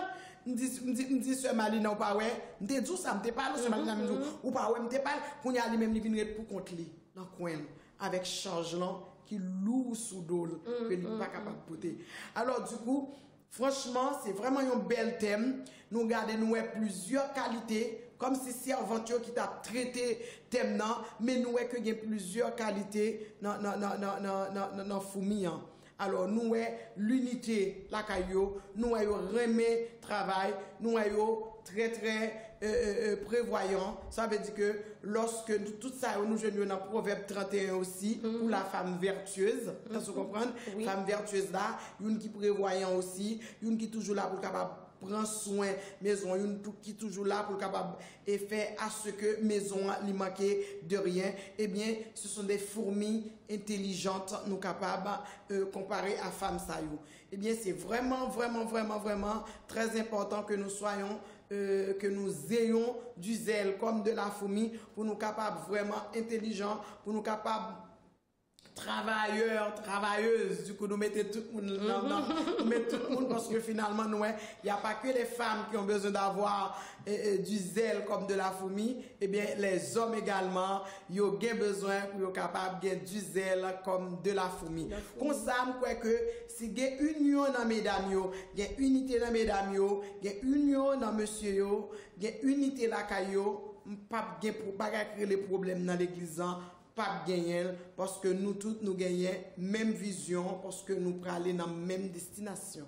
Je dis, Sœur Malina, ou pas, ouais. Je dis, ça, je parle, Sœur Malina, ou pas, ouais, je parle, qu'on y a lui-même, il vient pour contre lui, dans le coin, avec charge là, qui lourd sous dole, que il n'est pas capable de porter. Alors, du coup, franchement, c'est vraiment un bel thème. Nous gardons plusieurs qualités. Comme si servante qui t'a traité thème non, mais nous avons que plusieurs qualités dans fourmi. Alors nous avons l'unité la caillou, nous avons remet travail, nous avons très prévoyant. Ça veut dire que lorsque tout ça nous jouons dans Proverbe 31 aussi pour la femme vertueuse, vous comprenez? Oui. Femme vertueuse là, une qui prévoyant aussi, une qui toujours là pour capable prend soin maison, une qui toujours là pour capable et faire à ce que maison lui manquer de rien. Eh bien, ce sont des fourmis intelligentes nous capables comparer à femme saillou. Eh bien, c'est vraiment très important que nous soyons que nous ayons du zèle comme de la fourmi pour nous capables vraiment intelligents, pour nous capables travailleuses, du coup nous mettons tout le monde nous mettons tout le monde parce que finalement nous il n'y a pas que les femmes qui ont besoin d'avoir du zèle comme de la fourmi, et bien les hommes également ils ont besoin pour être capables de du zèle comme de la fourmi. Comme ça je crois que si il y a union dans mesdames, il y a unité dans mesdames, il y a union dans monsieur, il y a unité là caillou, pas pour pas créer les problèmes dans l'église. Pas gagner parce que nous tous nous gagnons même vision parce que nous prenons aller dans même destination.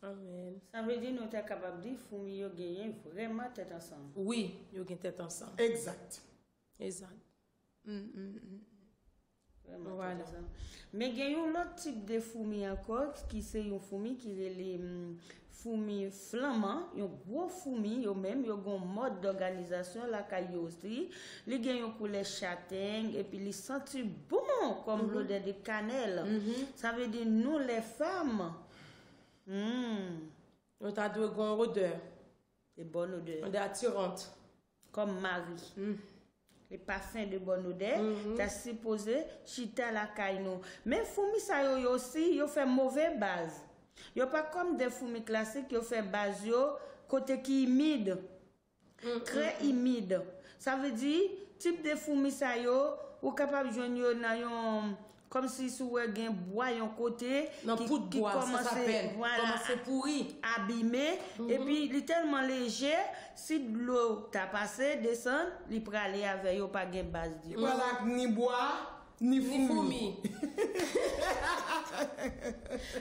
Amen. Ça veut dire que nous sommes capables de dire que nous gagnons vraiment tête ensemble. Oui, nous gagnons tête ensemble. Exact. Vraiment voilà. Tête ensemble. Mais il y a un autre type de fourmi encore qui c'est une fourmi qui est les fourmis flamands, yon gros fourmis, yon même, yon gon mode d'organisation la caillou aussi. Li gen yon couleur châtaigne et puis li senti bon comme l'odeur de cannelle. Ça veut dire nous les femmes. On t'a de gon odeur. De bonne odeur. Odeur attirante. Comme Marie. Les parfums de bonne odeur, t'as supposé chita la caillou. Mais fourmis ça yo aussi, yo fait mauvaise base. Yo pas comme des fourmis classiques qui fait base yo côté qui humide. Très humide. Ça veut dire type de fourmis ça yo ou capable joindre dans comme si sous un bois yon côté qui commence à pourri, abîmé et puis il est tellement léger si de l'eau t'a passé descend, il peut aller avec yo pas gain base dit. Voilà ni bois ni fourmi.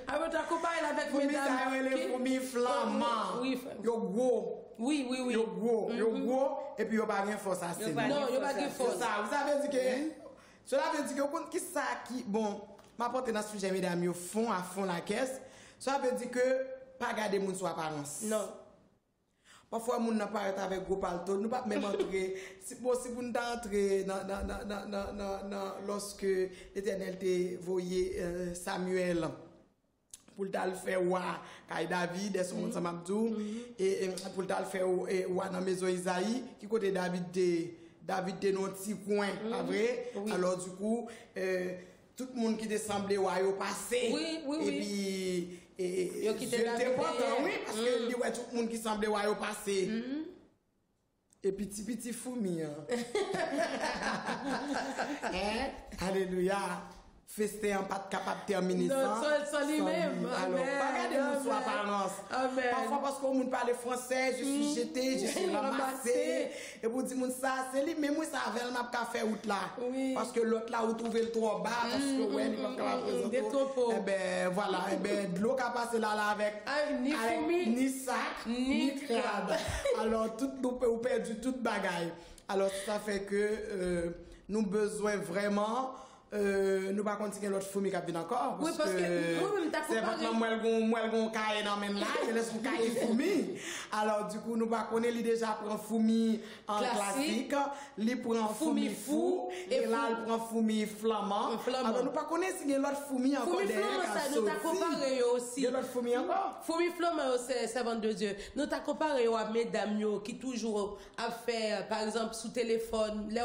Alors tu as comparé avec mesdames les fourmis flamands. Oui, yo gros. Oui. Yo gros et puis yo pas gain force à c'est. Non, yo pas gain force. Ça, vous savez dire que cela veut dire que qui ça qui bon, m'a porté dans ce sujet mesdames yo fond à fond la caisse. Ça veut dire que pas garder moun sur apparence. Non. Parfois moun n'a pas avec gros palto, nous pas même entrer si possible nous entrer dans lorsque l'Éternel t'a voyé Samuel pour le faire ouah Kay David et son ensemble Abdou et pour le faire ouah dans maison Isaïe qui côté David de notre petit coin pas vrai alors du coup tout le monde qui te semblait ouah yo passé et puis yo qui j'étais content oui parce que ouais tout le monde qui semblait ouah yo passé et petit fourmi alléluia festin pas capable de terminer ça lui-même alors regardez-nous sur apparence parfois parce qu'on monde parle français je suis jeté je suis ramassé et pour dire ça c'est lui même ça avec m'a pas faire route là parce que l'autre là où trouver le trop bas parce que ouais il pas capable de ben voilà de l'eau qui a passé là avec ni fourmi ni sac ni crabe alors tout nous peut perdu toute bagaille alors ça fait que nous besoin vraiment nous pas continuer l'autre fourmi qui vient encore parce que moi-même t'as comparé c'est moi gon caille dans même là je laisse mon caille fourmi alors du coup nous pas connaître lui déjà prend fourmi en classique lui prend fourmi fou et là il prend fourmi flamand alors nous pas connaître si l'autre fourmi encore derrière ça nous t'a comparé aussi l'autre fourmi encore fourmi flamand c'est servante de Dieu nous t'a comparé à mesdames yo qui toujours a fait par exemple sous téléphone là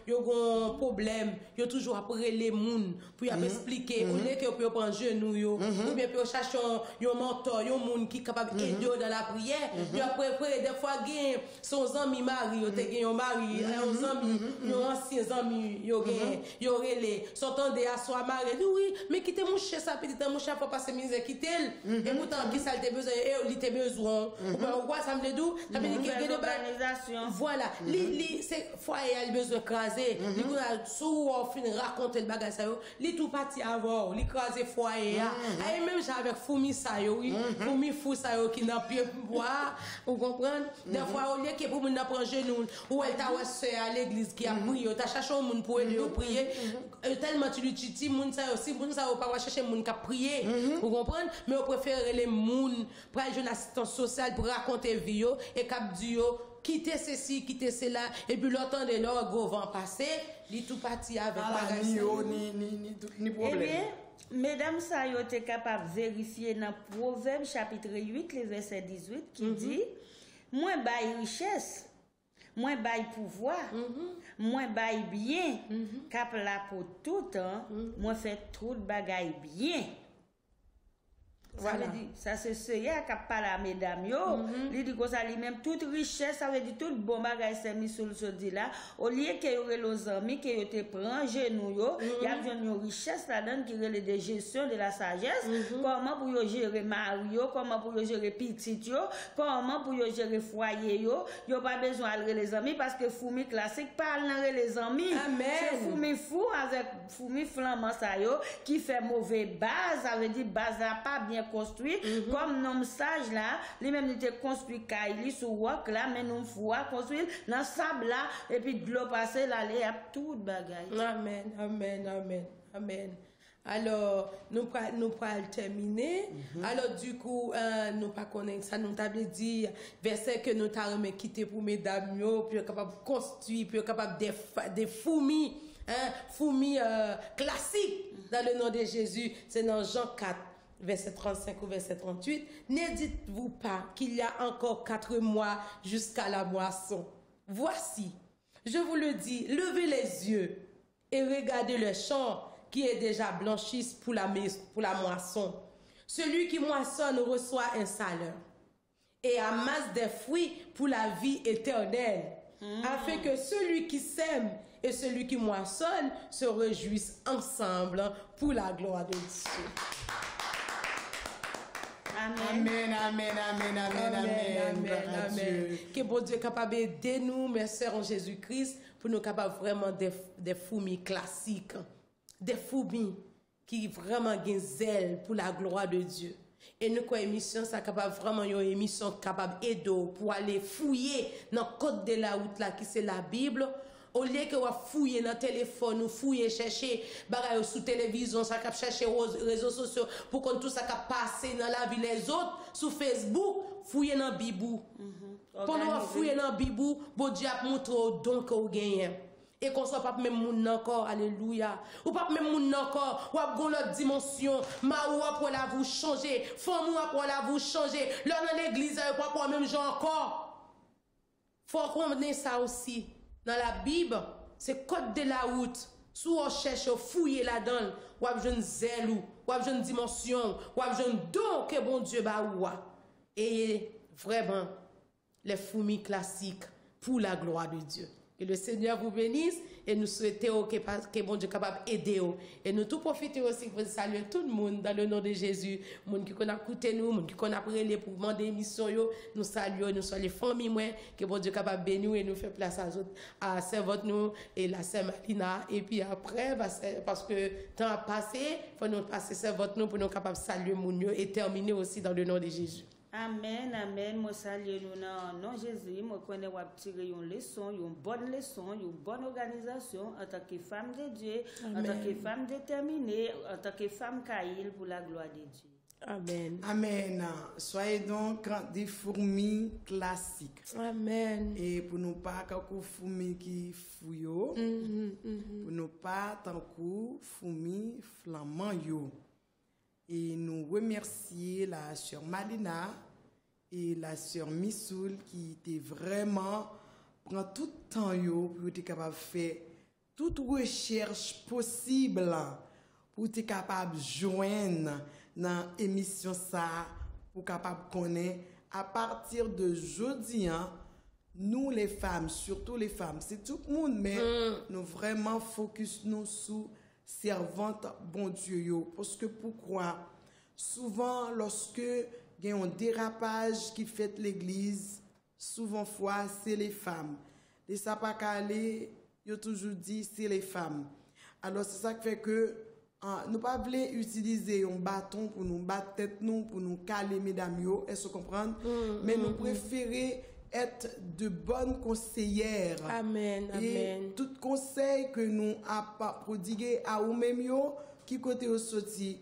yo gon problème yo toujours après les moun pour expliquer on est que pour prendre genou yo ou bien pour chercher un mentor un monde qui capable aider dans la prière et après des fois gain son ami mari yo te gain un mari un ami un ancien ami yo gain yo relé s'entendait à soi mari oui mais quitter mon chef ça petit mon chef pas passer misère quitter et pourtant qui ça te besoin et il te besoin ou quoi ça me dit ça me dit que organisation voilà li c'est foyer il besoin craser il a sous fin raconter le bagage ça yo li tout parti avant li craser foyer et même avec fourmi ça yo oui fourmi fou ça yo qui n'a pied boire vous comprenez des fois au lieu que pour moun n'a prendre genou ou elle t'a sœur à l'église qui a prié t'a cherché un monde pour aider prier tellement tu l'utilise moun ça aussi moun ça pas chercher moun qui a prié vous comprenez mais on préfère les moun pour une assistance sociale pour raconter vie et cap du quitter ceci quitter cela et puis l'entendre leur gros vent passer li tout parti avec ni problème. Eh bien, mesdames, ça y été capable de vérifier dans Proverbe chapitre 8, le verset 18, qui dit moins bail richesse, moins bail pouvoir, moins bail bien, cap là pour tout temps, moins fait tout bagaille bien. Ça veut dire, ça c'est ce qui parle à mesdames yo. Il dit que ça lui même toute richesse, ça veut dire tout bon bagage c'est mis sur le dit là. Au lieu que y aurait les amis que yo te prend genou yo, y a une richesse là-dedans qui relève de gestion de la sagesse. Comment pour yo gérer mari yo, comment pour yo gérer petit yo, comment pour yo gérer foyer yo. Yo pas besoin de les amis parce que fourmi classique parle dans les amis. C'est fourmi fou avec fourmi flamand ça yo qui fait mauvais base, ça veut dire base là pas bien construit comme nom sage là lui-même il était construit caille sur roc là mais nous faut construire dans sable là et puis de l'eau passer là il y a tout bagaille. Amen. Alors nous pral terminer. Alors du coup nous pas connaître ça nous t'avait dit verset que nous t'a remis quitter pour mesdames yo puis capable construire puis capable des fourmis fourmis classiques dans le nom de Jésus c'est dans Jean 4 verset 35 ou verset 38, ne dites-vous pas qu'il y a encore 4 mois jusqu'à la moisson. Voici, je vous le dis, levez les yeux et regardez le champ qui est déjà blanchi pour la moisson. Celui qui moissonne reçoit un salaire et amasse des fruits pour la vie éternelle, afin que celui qui sème et celui qui moissonne se réjouissent ensemble pour la gloire de Dieu. Amen. Que bon Dieu est capable d'aider nous, mes sœurs en Jésus-Christ, pour nous capables vraiment des fourmis classiques, des fourmis qui vraiment gagnent zèle pour la gloire de Dieu. Et nous, quoi, émission, ça capable vraiment une émission capable d'aider pour aller fouiller dans le code de la route là, qui c'est la Bible. Au lieu que vous fouiller dans le téléphone ou fouiller chercher bagaille sous télévision ça cap chercher aux réseaux sociaux pour qu'on tout ça cap passer dans la vie les autres sur Facebook fouiller dans Bibou pendant fouiller dans Bibou bon Dieu a montré au don que vous gagnez Et qu'on soit pas même moun encore, alléluia. Ou pas même moun encore, ou ap gon l'autre dimension, ma ou ap la vous changer, femme ou ap la vous changer, là dans l'église, ou pas même genre encore. Faut qu'on ait ça aussi. Dans la Bible, c'est code de la route. Sous on cherche, fouiller là-dedans, ou ap jeune zèle ou ap jeune dimension, ou ap jeune don que bon Dieu ba ou. Et vraiment, les fourmis classiques pour la gloire de Dieu. Que le Seigneur vous bénisse et nous souhaitons que bon Dieu est capable d'aider. Et nous tout profiter aussi pour saluer tout le monde dans le nom de Jésus. Les gens qui connaissent écouté nous, les gens qui connaissent appris pour demander émission, nous saluons, nous sommes les familles, que bon Dieu est capable de bénir et nous faire place à servante nous et la sœur Marina. Et puis après, parce que le temps a passé, il faut nous passer servante nous pour nous capables de saluer mon Dieu et terminer aussi dans le nom de Jésus. Amen, amen. Moi salue nous dans non Jésus. Moi connais ou tirer une leçon, une bonne leçon, une bonne organisation en tant que femme de Dieu, en tant que femme déterminée, en tant que femme caïle pour la gloire de Dieu. Amen. Amen. Soyez donc des fourmis classiques. Amen. Et pour nous pas comme fourmis qui fouillent, pour nous pas tant que fourmis flamands yo. Et nous remercier la sœur Malina et la sœur Missoul qui étaient vraiment prend tout le temps yo pour être capable de faire toute recherche possible pour être capable de joindre dans l'émission ça pour capable connaître à partir de jeudi nous les femmes, surtout les femmes, c'est tout le monde mais nous vraiment focus nous sur servante bon Dieu yo parce que pourquoi souvent lorsque il y a un dérapage qui fait l'église souvent fois c'est les femmes les sapacalés yo toujours dit c'est les femmes alors c'est ça qui fait que nous pas voulons utiliser un bâton pour nous battre tête nous pour nous caler mesdames yo est-ce que vous comprenez mais nous préférons être de bonnes conseillères. Amen, et amen. tout conseil que nous a prodigué à ou même yo qui côté au sorti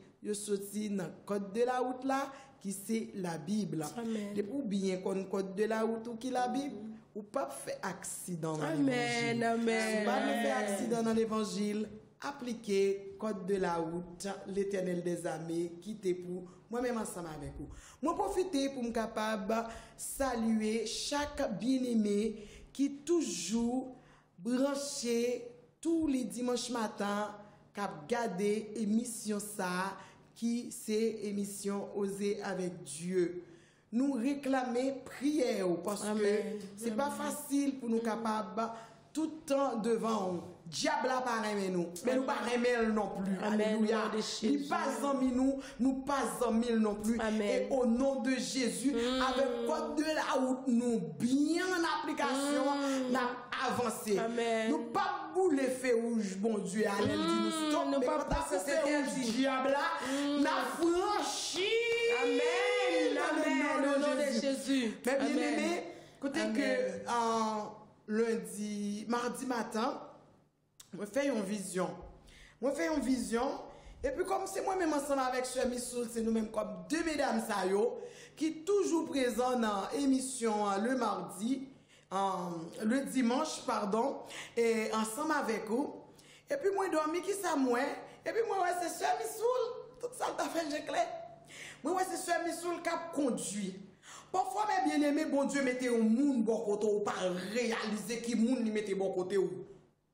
dans code de la route là qui c'est la Bible. Amen. Et pour bien qu'on code de la route ou qui la Bible ou pas fait accident dans l'évangile. Amen. Pas fait accident dans l'évangile. Appliquer code de la route, l'Éternel des armées, quitter pour moi-même ensemble avec vous. Moi profiter pour me capable saluer chaque bien-aimé qui toujours branché tous les dimanches matins cap garder émission ça qui c'est émission Oser avec Dieu. Nous réclamer prière parce que c'est pas facile pour nous capables tout le temps devant diable pas aimer nous mais nous pas aimer non plus. Alléluia. Il pas amis nous pas amis non plus. Et au nom de Jésus avec code de la route nous bien en application n'a avancé. Nous pas bouler feu rouge bon Dieu allez dit nous stop nous pas passer feu rouge diable là n'a franchi. Amen. Amen. Au nom de Jésus. Mais bien aimé écoutez que mardi matin moi fais une vision et puis comme c'est moi même ensemble avec Sœur Missoul c'est nous même comme deux mesdames ça yo qui toujours présents dans émission le mardi le dimanche pardon et ensemble avec vous et puis moi dormi qui ça moi et puis moi ouais c'est Sœur Missoul tout ça t'a fait j'ai clair moi ouais c'est Sœur Missoul qui a conduit. Parfois, mes bien-aimés, bon Dieu, mettez un monde bon côté ou pas réaliser qui monde li mettez bon côté ou.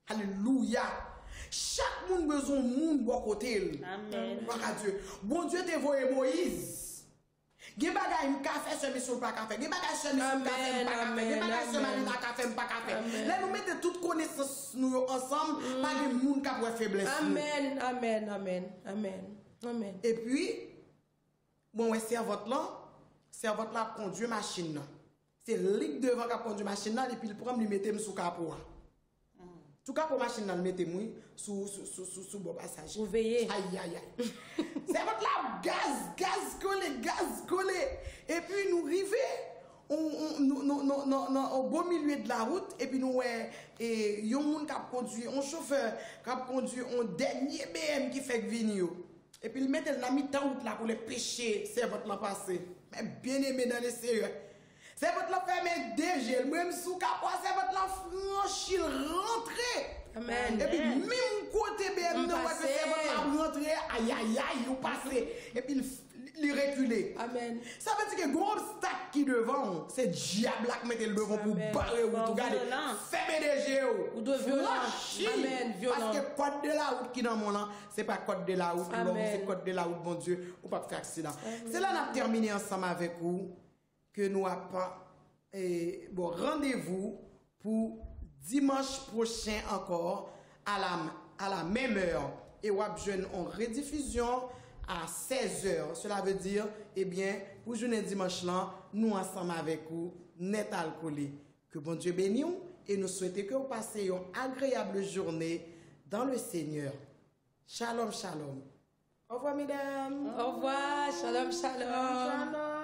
Alléluia. Chaque monde besoin monde bon côté. Amen. Dieu. Bon Dieu te voye Moïse. Ge bagay m ka fait ce mission pas ka fait. Ge bagay ce mission ka fait pas ka fait. Ge bagay ce marina ka fait pas ka fait. Là nous mettez toute connaissance nous ensemble, pas de monde qui a faiblesse. Amen. Amen. Amen. Amen. Amen. Et puis bon ouais servante là conduit machine. C'est lui devant qui conduit machine là et puis il prend lui mettre sous capot. Tout capot machine là le mettre moi sous bon passage. Vous veillez. Aïe aïe aïe. Servante là gaz collé et puis nous arriver au beau milieu de la route et puis nous et yon moun qui conduit un chauffeur qui conduit un dernier BM qui fait venir. Et puis il met la mi-temps route là pour les pêcher, c'est votre là passé. Mais bien aimé dans les sérieux. C'est votre la fermer déjà, même sous capot, c'est votre la franchir rentrer. Amen. Et puis même côté BM non que c'est votre la rentrer, aïe aïe aïe, ou passer et puis il reculer. Amen. Ça veut dire que gros obstacle qui devant, c'est diable qui met le devant pour barrer ou tout garder. Fermer déjà ou de violence. Amen, violence. Parce que code de la route qui dans mon là, c'est pas code de la route, c'est code de la route bon Dieu, ou pas faire accident. C'est là qu'on a terminé ensemble avec vous que nous avons pas bon rendez-vous pour dimanche prochain encore à la même heure et on va jeune en rediffusion à 16h. Cela veut dire eh bien pour journée dimanche là nous ensemble avec vous net alcoolé. Que bon Dieu bénisse et nous souhaitons que vous passiez une agréable journée dans le Seigneur. Shalom shalom. Au revoir mesdames. Au revoir. Shalom shalom. Shalom.